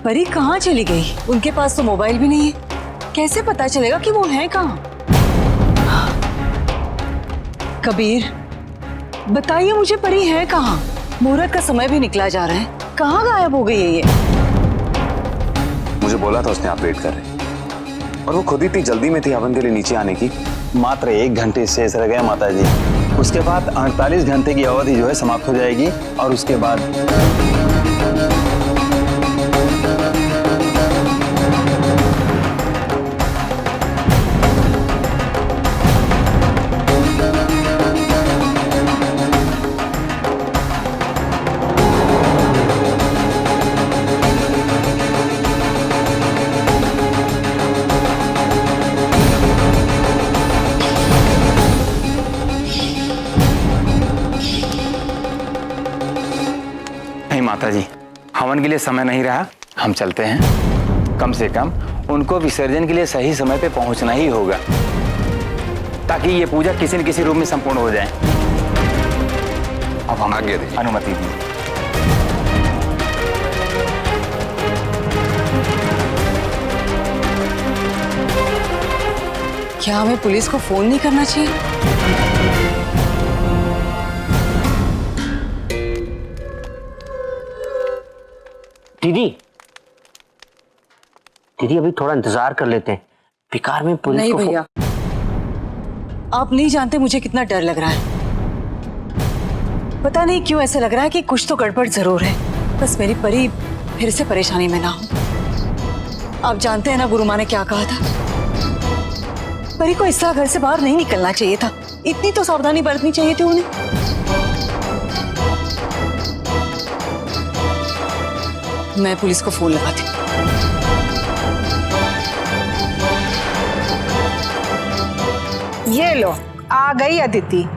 परी कहाँ चली गई? उनके पास तो मोबाइल भी नहीं है, कैसे पता चलेगा कि वो है कहाँ? कबीर बताइए मुझे, परी है कहाँ? मुहूर्त का समय भी निकला जा रहा है, कहाँ गायब हो गई है ये? मुझे बोला था उसने आप वेट कर रहे, और वो खुद ही इतनी जल्दी में थी हवन के लिए नीचे आने की। मात्र 1 घंटे शेष रह गया माता जी। उसके बाद 48 घंटे की अवधि जो है समाप्त हो जाएगी और उसके बाद माता जी, हवन के लिए समय नहीं रहा, हम चलते हैं। कम से कम उनको विसर्जन के लिए सही समय पे पहुंचना ही होगा, ताकि ये पूजा किसी न किसी रूप में संपूर्ण हो जाए। अब हम आगे दीजिए। अनुमति दी। क्या हमें पुलिस को फोन नहीं करना चाहिए? दीदी दीदी अभी थोड़ा इंतजार कर लेते हैं, बेकार में पुलिस नहीं को भैया, आप नहीं जानते मुझे कितना डर लग रहा है। पता नहीं क्यों ऐसा लग रहा है कि कुछ तो गड़बड़ जरूर है। बस मेरी परी फिर से परेशानी में ना हो। आप जानते हैं ना गुरु माँ ने क्या कहा था, परी को इस तरह घर से बाहर नहीं निकलना चाहिए था। इतनी तो सावधानी बरतनी चाहिए थी उन्हें। मैं पुलिस को फोन लगाती हूँ। ये लो, आ गई अदिति।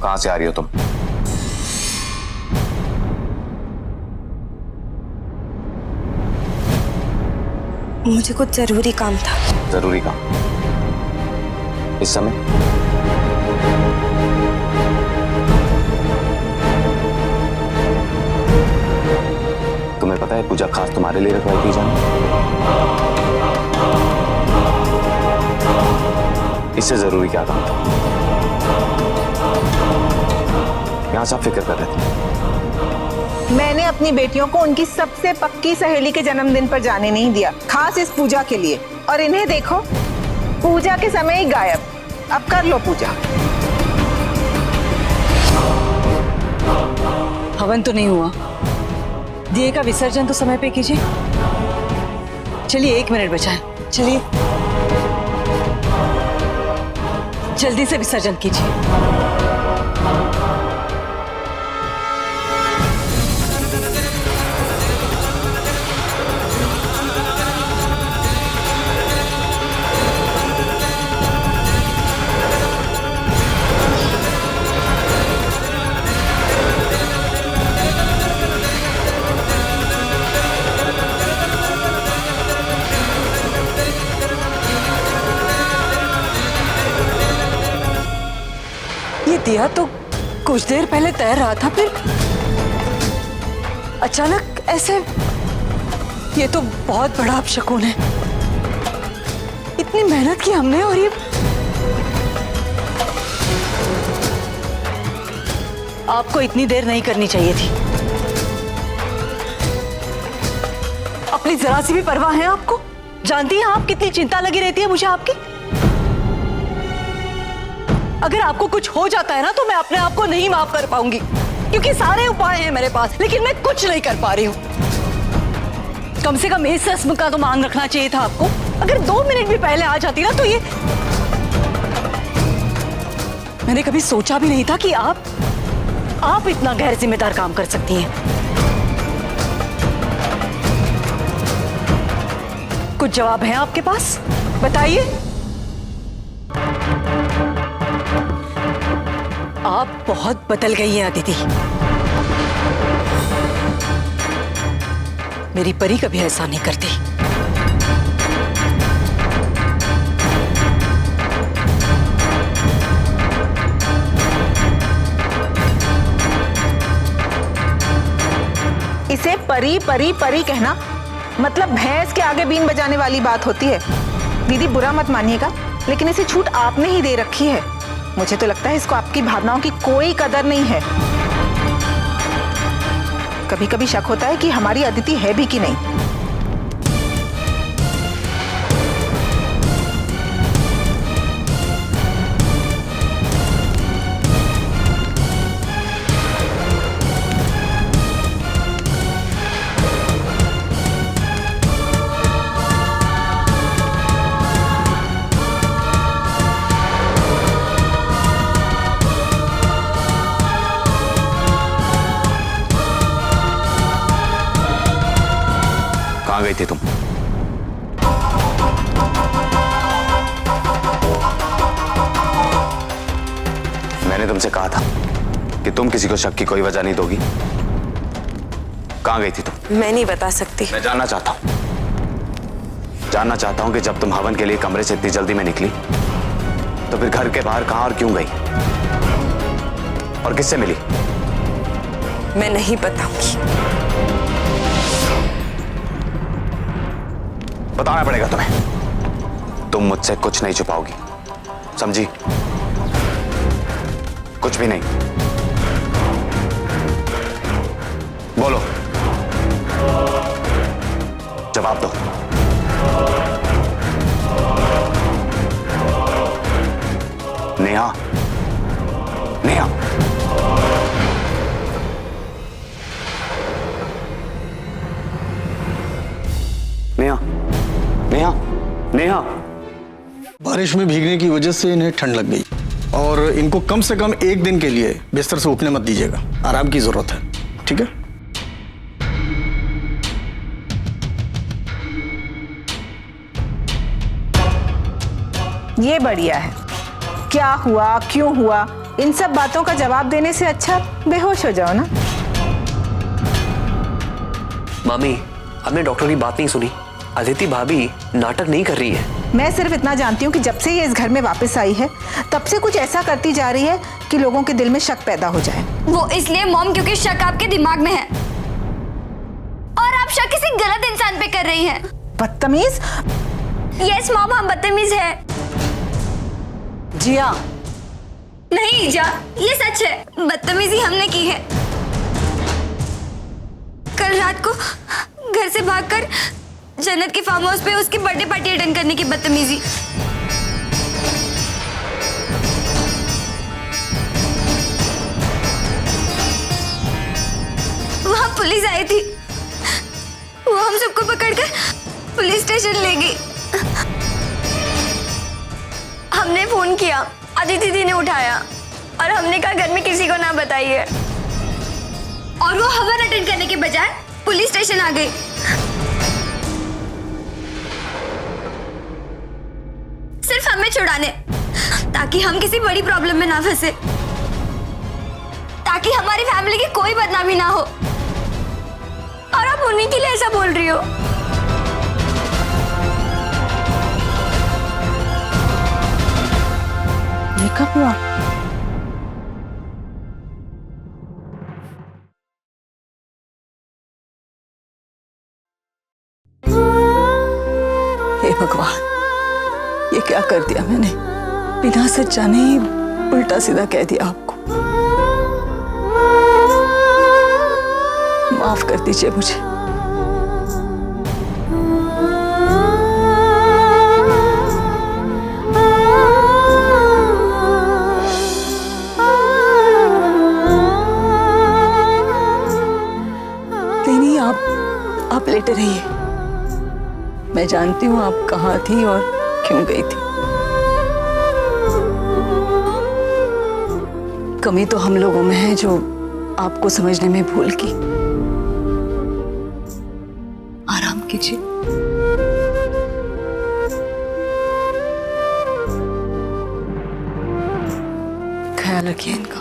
कहाँ से आ रही हो तुम? मुझे कुछ जरूरी काम था। जरूरी काम? इस समय? तुम्हें पता है पूजा खास तुम्हारे लिए रखवाई थी जाने? इससे जरूरी क्या काम था? यहां सब फिक्र कर रहे थे। मैंने अपनी बेटियों को उनकी सबसे पक्की सहेली के जन्मदिन पर जाने नहीं दिया, खास इस पूजा के लिए। और इन्हें देखो, पूजा के समय ही गायब। अब कर लो पूजा। हवन तो नहीं हुआ, दिए का विसर्जन तो समय पे कीजिए। चलिए 1 मिनट बचा है, चलिए जल्दी से विसर्जन कीजिए। दिया तो कुछ देर पहले तैर रहा था, फिर अचानक ऐसे। ये तो बहुत बड़ा अपशकुन है। इतनी मेहनत की हमने और ये आपको इतनी देर नहीं करनी चाहिए थी। अपनी जरा सी भी परवाह है आपको? जानती हैं आप कितनी चिंता लगी रहती है मुझे आपकी? अगर आपको कुछ हो जाता है ना तो मैं अपने आप को नहीं माफ कर पाऊंगी, क्योंकि सारे उपाय हैं मेरे पास, लेकिन मैं कुछ नहीं कर पा रही हूँ। कम से कम इस रस्म का तो मान रखना चाहिए था आपको। अगर 2 मिनट भी पहले आ जाती ना तो ये। मैंने कभी सोचा भी नहीं था कि आप इतना गैर जिम्मेदार काम कर सकती हैं। कुछ जवाब है आपके पास? बताइए। आप बहुत बदल गई है अदिति। मेरी परी कभी ऐसा नहीं करती। इसे परी परी परी कहना मतलब भैंस के आगे बीन बजाने वाली बात होती है। दीदी बुरा मत मानिएगा, लेकिन इसे छूट आपने ही दे रखी है। मुझे तो लगता है इसको आपकी भावनाओं की कोई कदर नहीं है। कभी कभी शक होता है कि हमारी अदिति है भी कि नहीं। कहाँ गई थी तुम? मैंने तुमसे कहा था कि तुम किसी को शक की कोई वजह नहीं दोगी। कहाँ गई थी तुम? मैं नहीं बता सकती। मैं जानना चाहता हूं कि जब तुम हवन के लिए कमरे से इतनी जल्दी में निकली तो फिर घर के बाहर कहां और क्यों गई और किससे मिली? मैं नहीं बताऊंगी। बताना पड़ेगा तुम्हें। तुम मुझसे कुछ नहीं छुपाओगी, समझी? कुछ भी नहीं। बोलो, जवाब दो। नेहा, नेहा, नेहा, नेहा, नेहा। बारिश में भीगने की वजह से इन्हें ठंड लग गई और इनको कम से कम 1 दिन के लिए बिस्तर से उठने मत दीजिएगा। आराम की जरूरत है, ठीक है? ये बढ़िया है। क्या हुआ, क्यों हुआ, इन सब बातों का जवाब देने से अच्छा बेहोश हो जाओ ना। मामी, आपने डॉक्टर की बात नहीं सुनी। अदिति भाभी नाटक नहीं कर रही है। मैं सिर्फ इतना जानती हूँ कि जब से ये इस घर में वापस आई है तब से कुछ ऐसा करती जा रही है कि लोगों के दिल में शक पैदा हो जाए। वो इसलिए मॉम क्योंकि शक आपके दिमाग में है और आप शक किसी गलत इंसान पे कर रही हैं। बदतमीज। यस मॉम, हम बदतमीज है। जिया, नहीं जा, ये सच है, बदतमीजी हमने की है। कल रात को घर से भागकर जन्नत के फार्म हाउस पे उसकी बर्थडे पार्टी अटेंड करने की बदतमीजी। वहां पुलिस आई थी, वो हम सबको पकड़कर पुलिस स्टेशन ले गई। हमने फोन किया, अदिति दी ने उठाया और हमने कहा घर में किसी को ना बताइए, और वो हवन अटेंड करने के बजाय पुलिस स्टेशन आ गई। सिर्फ हमें छुड़ाने, ताकि हम किसी बड़ी प्रॉब्लम में ना फंसे, ताकि हमारी फैमिली की कोई बदनामी ना हो। और आप उन्हीं के लिए ऐसा बोल रही हो। ये कब हुआ? हे भगवान, ये क्या कर दिया मैंने? बिना सच जाने ही उल्टा सीधा कह दिया आपको। माफ कर दीजिए मुझे। नहीं, आप लेटे रहिए। मैं जानती हूँ आप कहाँ थी और क्यों गई थी। कमी तो हम लोगों में है जो आपको समझने में भूल की। आराम कीजिए। ख्याल रखिए इनका।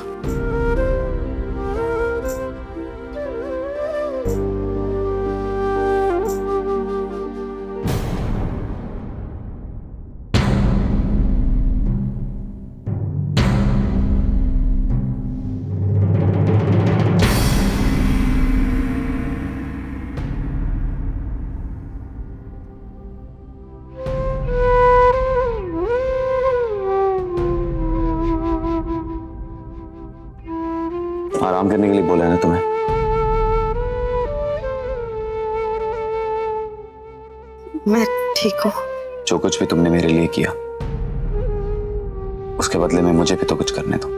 आराम करने के लिए बोला है ना तुम्हें। मैं ठीक हूँ। जो कुछ भी तुमने मेरे लिए किया उसके बदले में मुझे भी तो कुछ करने दो।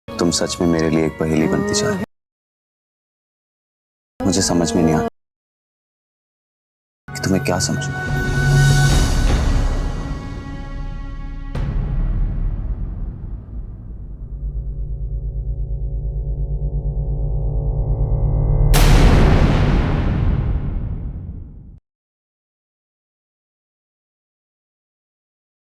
तुम सच में मेरे लिए एक पहेली बनती जा रही। मुझे समझ में नहीं आता कि तुम्हें क्या समझूं।